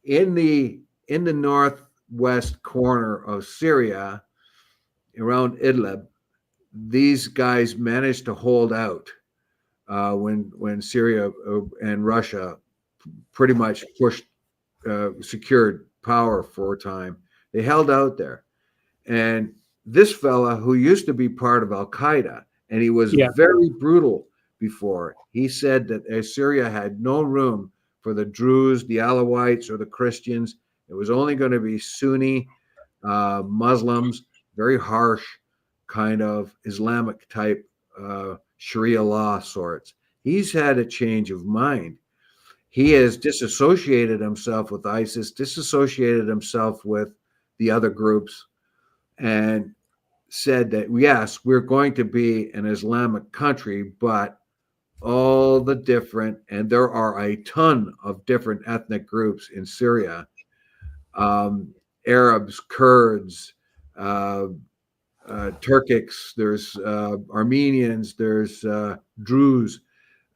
In the northwest corner of Syria, around Idlib, these guys managed to hold out when Syria and Russia pretty much secured power for a time. They held out there. And this fella, who used to be part of Al-Qaeda, and he was very brutal before, he said that Syria had no room for the Druze, the Alawites, or the Christians. It was only going to be Sunni Muslims, very harsh kind of Islamic type Sharia law sorts. He's had a change of mind. He has disassociated himself with ISIS, disassociated himself with the other groups, and said that, yes, we're going to be an Islamic country, but all the different, and there are a ton of different ethnic groups in Syria, Arabs, Kurds, Turkics, there's Armenians, there's Druze.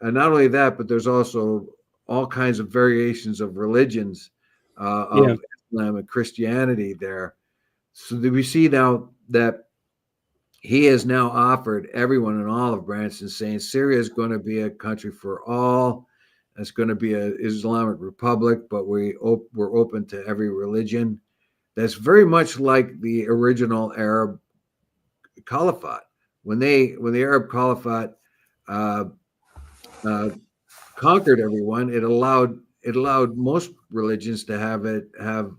And not only that, but there's also all kinds of variations of religions of Islam and Christianity there. So we see now that he has now offered everyone an olive branch and saying Syria is going to be a country for all. It's going to be an Islamic republic, but we're open to every religion. That's very much like the original Arab Caliphate. When the Arab Caliphate conquered everyone, it allowed most religions to have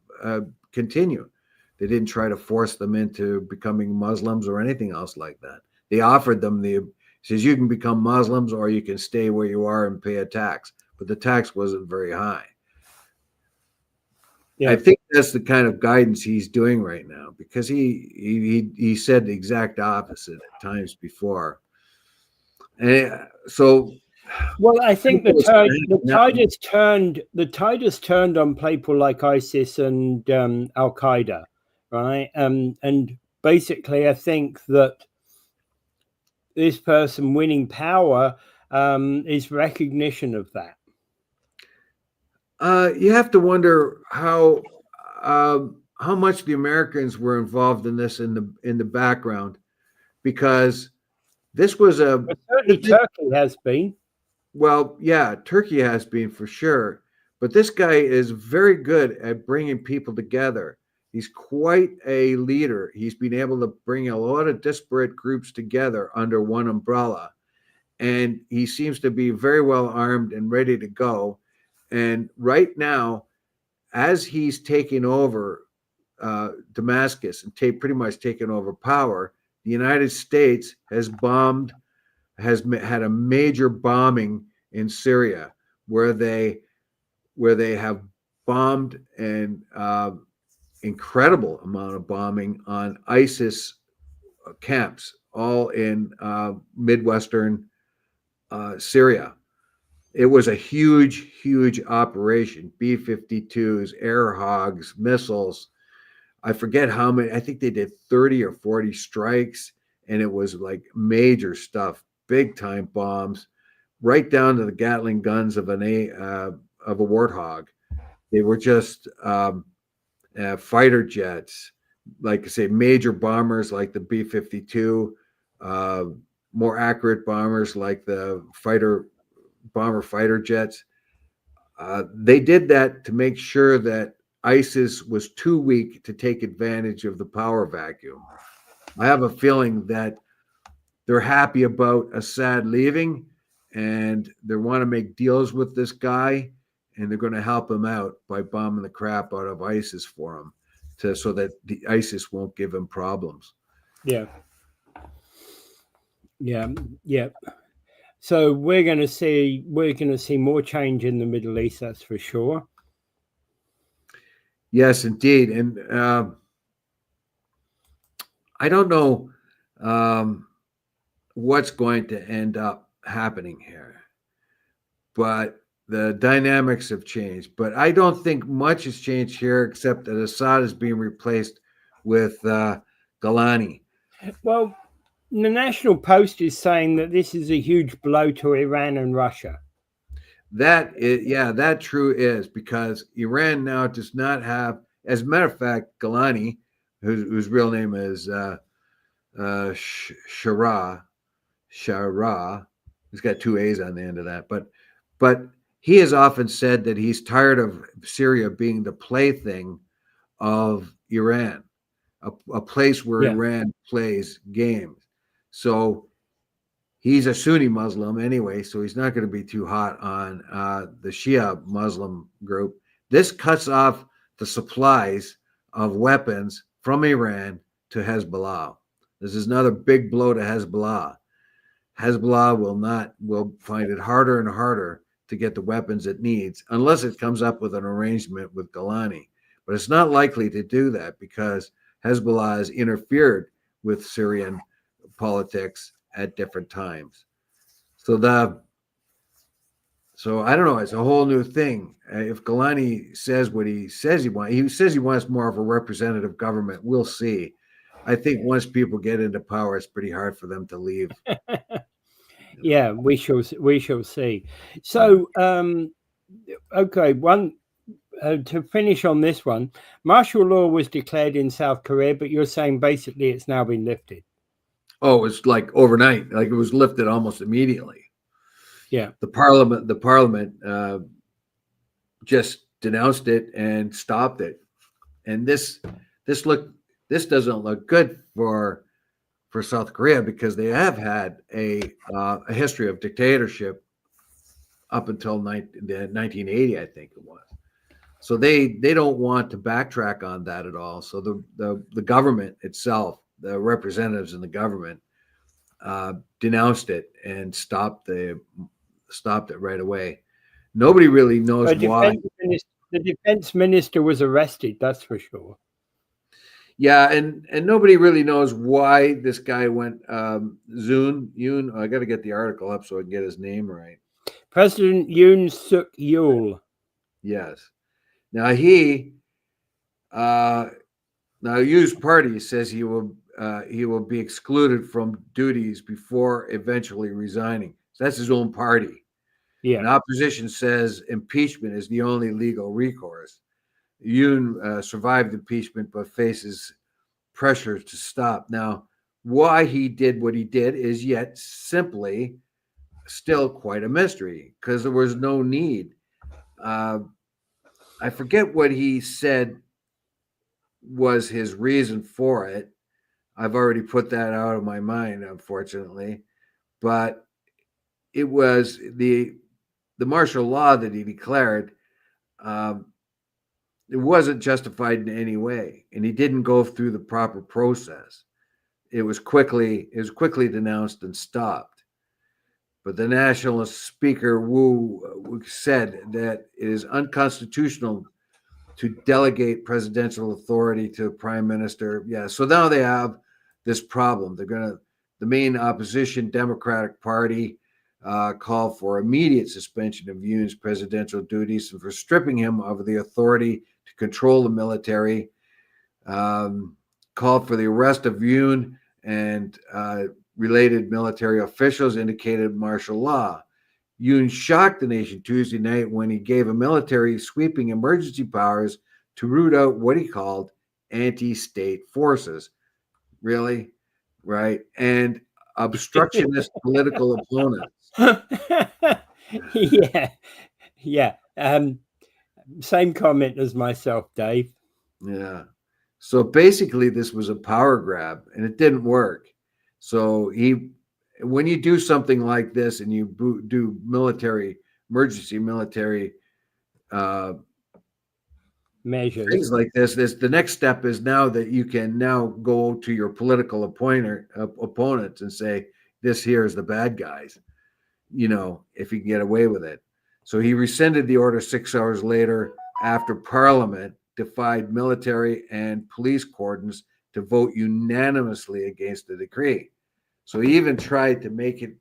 continue. They didn't try to force them into becoming Muslims or anything else like that. They offered them says you can become Muslims or you can stay where you are and pay a tax, but the tax wasn't very high. Yeah. I think that's the kind of guidance he's doing right now, because he said the exact opposite at times before. And so, well, I think the tide has turned on people like ISIS and Al Qaeda, right? And basically, I think that this person winning power is recognition of that. You have to wonder how much the Americans were involved in this in the background, because this was certainly Turkey has been. Well, yeah, Turkey has been for sure, but this guy is very good at bringing people together. He's quite a leader. He's been able to bring a lot of disparate groups together under one umbrella, and he seems to be very well armed and ready to go. And right now, as he's taking over Damascus and pretty much taken over power, the United States has had a major bombing in Syria, where they have bombed an incredible amount of bombing on ISIS camps, all in Midwestern Syria. it was a huge operation. B-52s, air hogs, missiles. I forget how many. I think they did 30 or 40 strikes, and it was like major stuff, big time bombs, right down to the Gatling guns of a Warthog. They were just fighter jets, like I say, major bombers like the B-52, uh, more accurate bombers like the fighter jets. They did that to make sure that ISIS was too weak to take advantage of the power vacuum. I have a feeling that they're happy about Assad leaving, and they want to make deals with this guy, and they're going to help him out by bombing the crap out of ISIS for him, so that the ISIS won't give him problems. Yeah. So we're going to see more change in the Middle East, that's for sure. Yes, indeed, and I don't know what's going to end up happening here, but the dynamics have changed. But I don't think much has changed here, except that Assad is being replaced with Galani. Well, the National Post is saying that this is a huge blow to Iran and Russia. That true is, because Iran now does not have, as a matter of fact, Galani, whose real name is Shara, he's got two A's on the end of that, but he has often said that he's tired of Syria being the plaything of Iran, a place where Iran plays games. So he's a Sunni Muslim anyway, so he's not going to be too hot on the Shia Muslim group. This cuts off the supplies of weapons from Iran to Hezbollah. This is another big blow to Hezbollah. Hezbollah will find it harder and harder to get the weapons it needs unless it comes up with an arrangement with Galani. But it's not likely to do that because Hezbollah has interfered with Syrian politics at different times. So I don't know. It's a whole new thing. If Galani says what he says he wants more of a representative government. We'll see. I think once people get into power, it's pretty hard for them to leave. Yeah, we shall see. So, okay, to finish on this one, martial law was declared in South Korea, but you're saying basically it's now been lifted. Oh, it's like overnight. Like it was lifted almost immediately. Yeah. The parliament just denounced it and stopped it. And this doesn't look good for South Korea, because they have had a history of dictatorship up until 1980, I think it was. So they don't want to backtrack on that at all. So the government itself, the representatives in the government, denounced it and stopped it right away. Nobody really knows why. The defense minister was arrested, that's for sure. Yeah, and nobody really knows why this guy went Yoon. I got to get the article up so I can get his name right. President Yoon Suk Yeol. Yes. Now Yu's party says he will be excluded from duties before eventually resigning. So that's his own party. Yeah. And opposition says impeachment is the only legal recourse. Yoon survived impeachment but faces pressure to stop. Now, why he did what he did is yet simply still quite a mystery, because there was no need. I forget what he said was his reason for it. I've already put that out of my mind, unfortunately. But it was the martial law that he declared. It wasn't justified in any way, and he didn't go through the proper process. It was quickly denounced and stopped. But the nationalist speaker Wu said that it is unconstitutional to delegate presidential authority to a prime minister. Yeah, so now they have this problem. The main opposition Democratic Party called for immediate suspension of Yoon's presidential duties and for stripping him of the authority to control the military. Called for the arrest of Yoon and related military officials, indicated martial law. Yoon shocked the nation Tuesday night when he gave a military sweeping emergency powers to root out what he called anti-state forces. Really? Right? And obstructionist political opponents. Yeah. Yeah. Same comment as myself, Dave. Yeah. So basically, this was a power grab, and it didn't work. So when you do something like this, and you do emergency military Measures, things like this, the next step is now that you can now go to your political opponents and say, "This here is the bad guys." If he can get away with it. So he rescinded the order 6 hours later after Parliament defied military and police cordons to vote unanimously against the decree. So he even tried to make it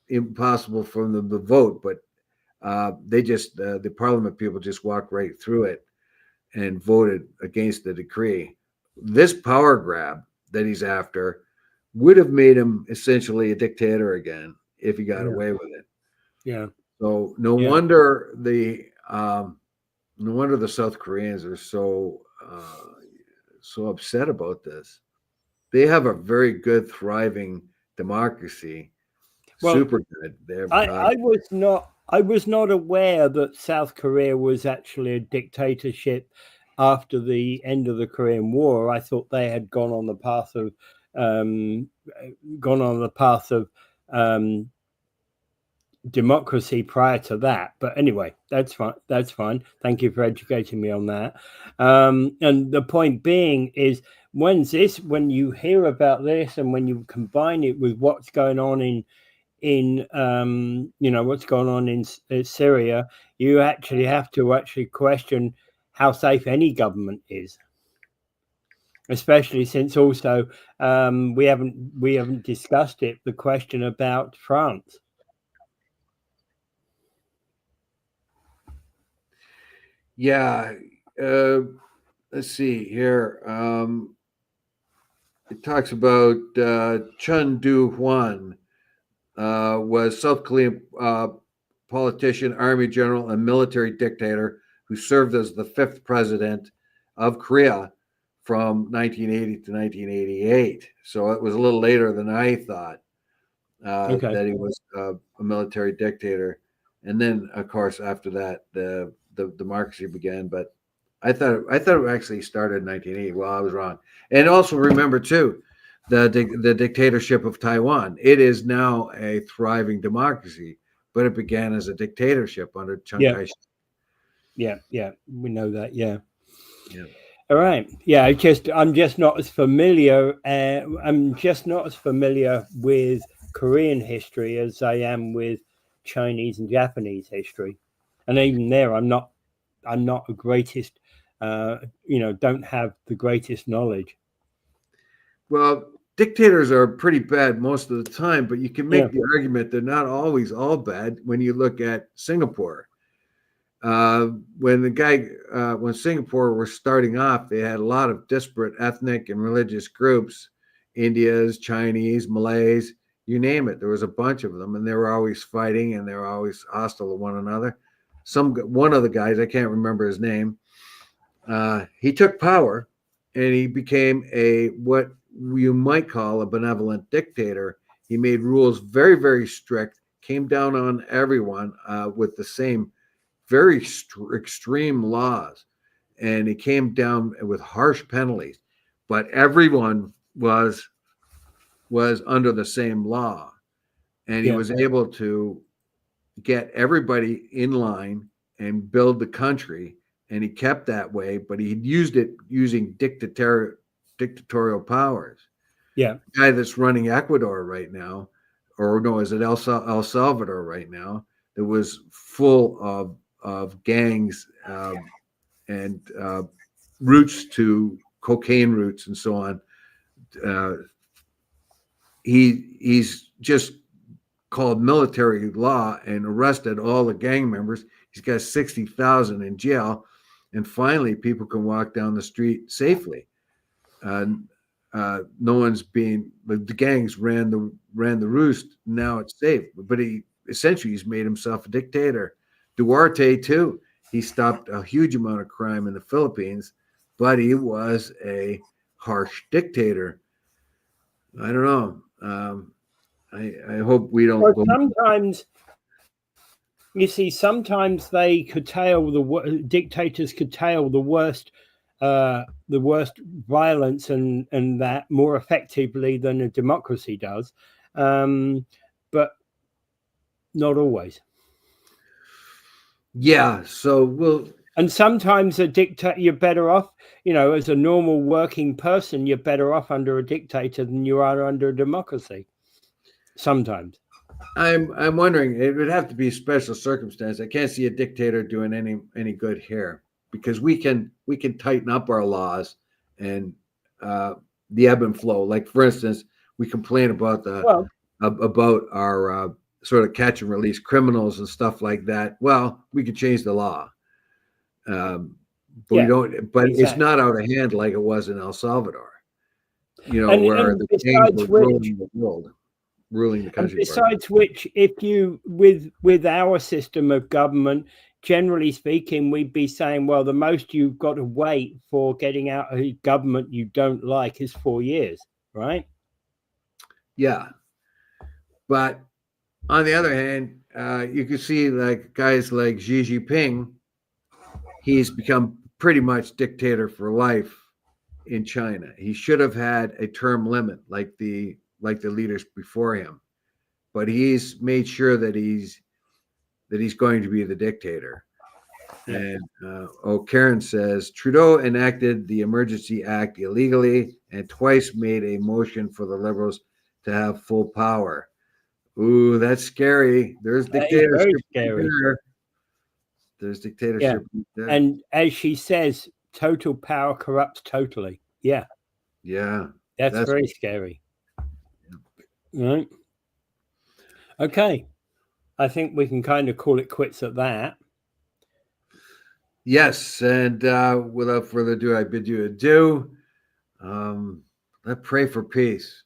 impossible for them to vote, but the Parliament people just walked right through it and voted against the decree. This power grab that he's after would have made him essentially a dictator again if he got away with it. Yeah. So no wonder the South Koreans are so upset about this. They have a very good, thriving democracy. Well, super good. I was not aware that South Korea was actually a dictatorship after the end of the Korean War. I thought they had gone on the path of democracy prior to that. But anyway, that's fine. Thank you for educating me on that. And the point being is, when you hear about this and when you combine it with what's going on in what's going on in Syria, you actually have to question how safe any government is, especially since also we haven't discussed it, the question about France. Yeah. Let's see here. It talks about Chun Do-hwan, was South Korean politician, army general, and military dictator who served as the 5th president of Korea from 1980 to 1988. So it was a little later than I thought that he was a military dictator. And then, of course, after that, the democracy began. But I thought it actually started in 1980. Well, I was wrong. And also remember too, the dictatorship of Taiwan. It is now a thriving democracy, but it began as a dictatorship under Chiang Kai-shek. Yeah, we know that. Yeah. Yeah. All right. Yeah, I'm just not as familiar. I'm just not as familiar with Korean history as I am with Chinese and Japanese history, and even there, I'm not the greatest. Don't have the greatest knowledge. Well, dictators are pretty bad most of the time, but you can make the argument they're not always all bad when you look at Singapore. When Singapore was starting off, they had a lot of disparate ethnic and religious groups, Indians, Chinese, Malays, you name it. There was a bunch of them, and they were always fighting, and they were always hostile to one another. One of the guys, I can't remember his name, he took power, and he became what you might call a benevolent dictator. He made rules very, very strict, came down on everyone with the same very extreme laws, and he came down with harsh penalties, but everyone was under the same law, and he was able to get everybody in line and build the country, and he kept that way, but he used it using dictatorial powers. Yeah. The guy that's running Ecuador right now, or no, is it El Salvador right now, that was full of gangs and roots to cocaine roots and so on. He's just called military law and arrested all the gang members. He's got 60,000 in jail, and finally, people can walk down the street safely. No one's being. The gangs ran the roost. Now it's safe, but he's made himself a dictator. Duarte too. He stopped a huge amount of crime in the Philippines, but he was a harsh dictator. I don't know. I hope we don't. Well, sometimes, you see, sometimes they dictators curtail the worst violence and that more effectively than a democracy does, but not always. Yeah. So and sometimes a dictator, you're better off, as a normal working person, you're better off under a dictator than you are under a democracy. Sometimes. I'm wondering, it would have to be special circumstance. I can't see a dictator doing any good here, because we can tighten up our laws and the ebb and flow. Like, for instance, we complain about about our sort of catch and release criminals and stuff like that. Well, we could change the law, but we don't. But exactly. It's not out of hand like it was in El Salvador, where the gangs were ruling the world. Ruling the country. And besides which, if you with our system of government, generally speaking, we'd be saying, well, the most you've got to wait for getting out of a government you don't like is 4 years, right? Yeah, but on the other hand, you can see like guys like Xi Jinping. He's become pretty much dictator for life in China. He should have had a term limit like the leaders before him, but he's made sure that he's going to be the dictator. And Karen says Trudeau enacted the Emergency Act illegally and twice made a motion for the Liberals to have full power. Ooh, that's scary. There's dictatorship there. There's dictatorship there. And as she says, total power corrupts totally. Yeah. That's very scary. Right. Okay. I think we can kind of call it quits at that. Yes. And without further ado, I bid you adieu. Let's pray for peace.